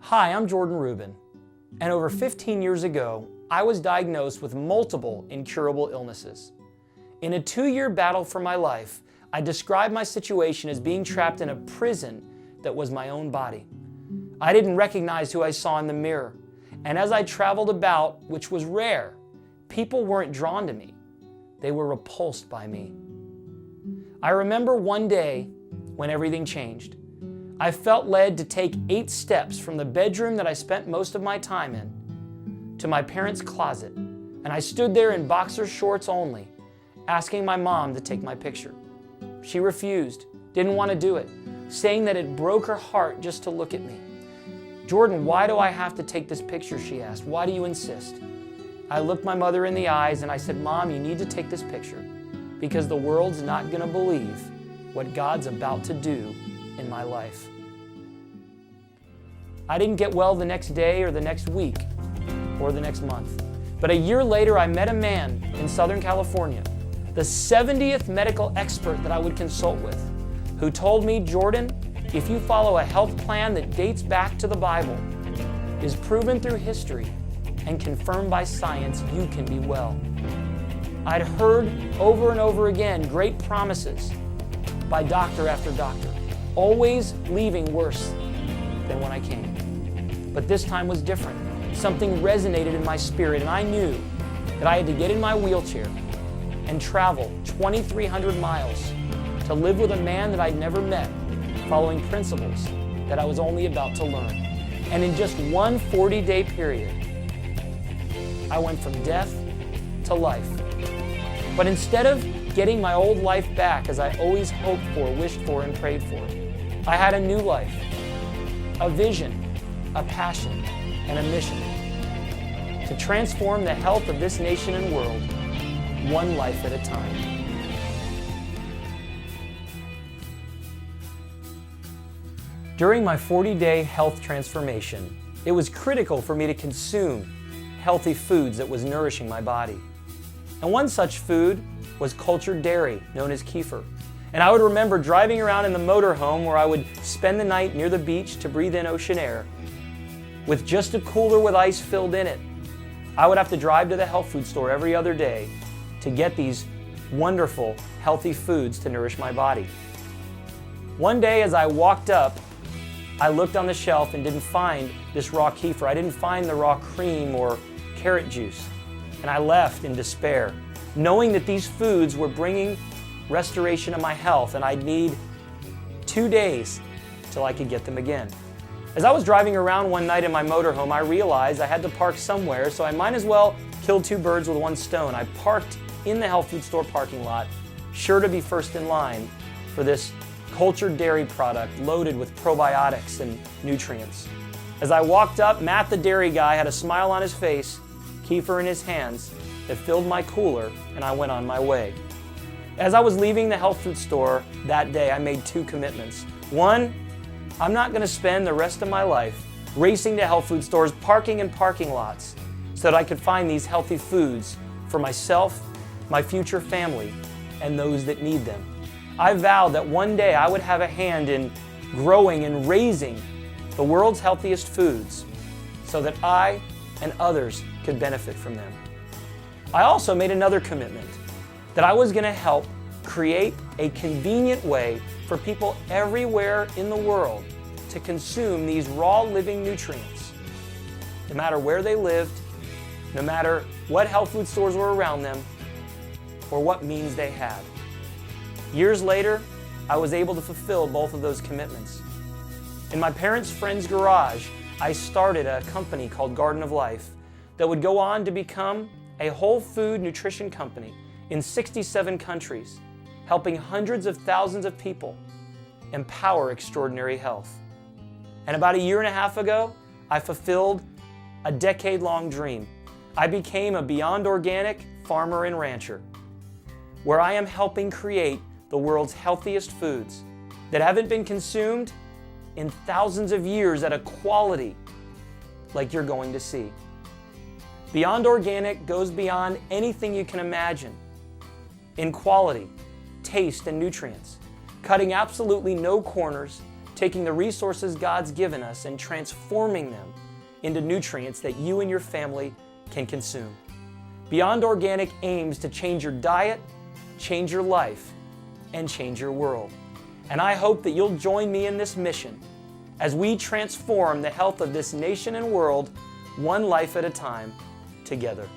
Hi, I'm Jordan Rubin, and over 15 years ago, I was diagnosed with multiple incurable illnesses. In a 2-year battle for my life, I described my situation as being trapped in a prison that was my own body. I didn't recognize who I saw in the mirror, and as I traveled about, which was rare, people weren't drawn to me. They were repulsed by me. I remember one day when everything changed. I felt led to take 8 steps from the bedroom that I spent most of my time in to my parents' closet, and I stood there in boxer shorts only, asking my mom to take my picture. She refused, didn't want to do it, saying that it broke her heart just to look at me. "Jordan, why do I have to take this picture?" she asked. "Why do you insist?" I looked my mother in the eyes and I said, "Mom, you need to take this picture because the world's not going to believe what God's about to do in my life." I didn't get well the next day or the next week or the next month. But a year later, I met a man in Southern California, the 70th medical expert that I would consult with, who told me, "Jordan, if you follow a health plan that dates back to the Bible, is proven through history, and confirmed by science, you can be well." I'd heard over and over again great promises by doctor after doctor, always leaving worse than when I came. But this time was different. Something resonated in my spirit, and I knew that I had to get in my wheelchair and travel 2,300 miles to live with a man that I'd never met, following principles that I was only about to learn. And in just one 40-day period, I went from death to life. But instead of getting my old life back as I always hoped for, wished for, and prayed for, I had a new life, a vision, a passion, and a mission to transform the health of this nation and world, one life at a time. During my 40-day health transformation, it was critical for me to consume healthy foods that was nourishing my body. And one such food was cultured dairy, known as kefir. And I would remember driving around in the motorhome where I would spend the night near the beach to breathe in ocean air, with just a cooler with ice filled in it. I would have to drive to the health food store every other day to get these wonderful, healthy foods to nourish my body. One day as I walked up, I looked on the shelf and didn't find this raw kefir. I didn't find the raw cream or carrot juice. And I left in despair, knowing that these foods were bringing restoration of my health and I'd need 2 days till I could get them again. As I was driving around one night in my motorhome, I realized I had to park somewhere, so I might as well kill 2 birds with 1 stone. I parked in the health food store parking lot, sure to be first in line for this cultured dairy product loaded with probiotics and nutrients. As I walked up, Matt the dairy guy had a smile on his face, kefir in his hands, that filled my cooler, and I went on my way. As I was leaving the health food store that day, I made 2 commitments. One, I'm not going to spend the rest of my life racing to health food stores, parking in parking lots, so that I could find these healthy foods for myself, my future family, and those that need them. I vowed that one day I would have a hand in growing and raising the world's healthiest foods so that I and others could benefit from them. I also made another commitment that I was going to help create a convenient way for people everywhere in the world to consume these raw living nutrients, no matter where they lived, no matter what health food stores were around them, or what means they had. Years later, I was able to fulfill both of those commitments. In my parents' friend's garage, I started a company called Garden of Life that would go on to become a whole food nutrition company in 67 countries, helping hundreds of thousands of people empower extraordinary health. And about 1.5 years ago, I fulfilled a decade-long dream. I became a Beyond Organic farmer and rancher, where I am helping create the world's healthiest foods that haven't been consumed in thousands of years at a quality like you're going to see. Beyond Organic goes beyond anything you can imagine in quality, taste, and nutrients, cutting absolutely no corners to taking the resources God's given us and transforming them into nutrients that you and your family can consume. Beyond Organic aims to change your diet, change your life, and change your world. And I hope that you'll join me in this mission as we transform the health of this nation and world, one life at a time, together.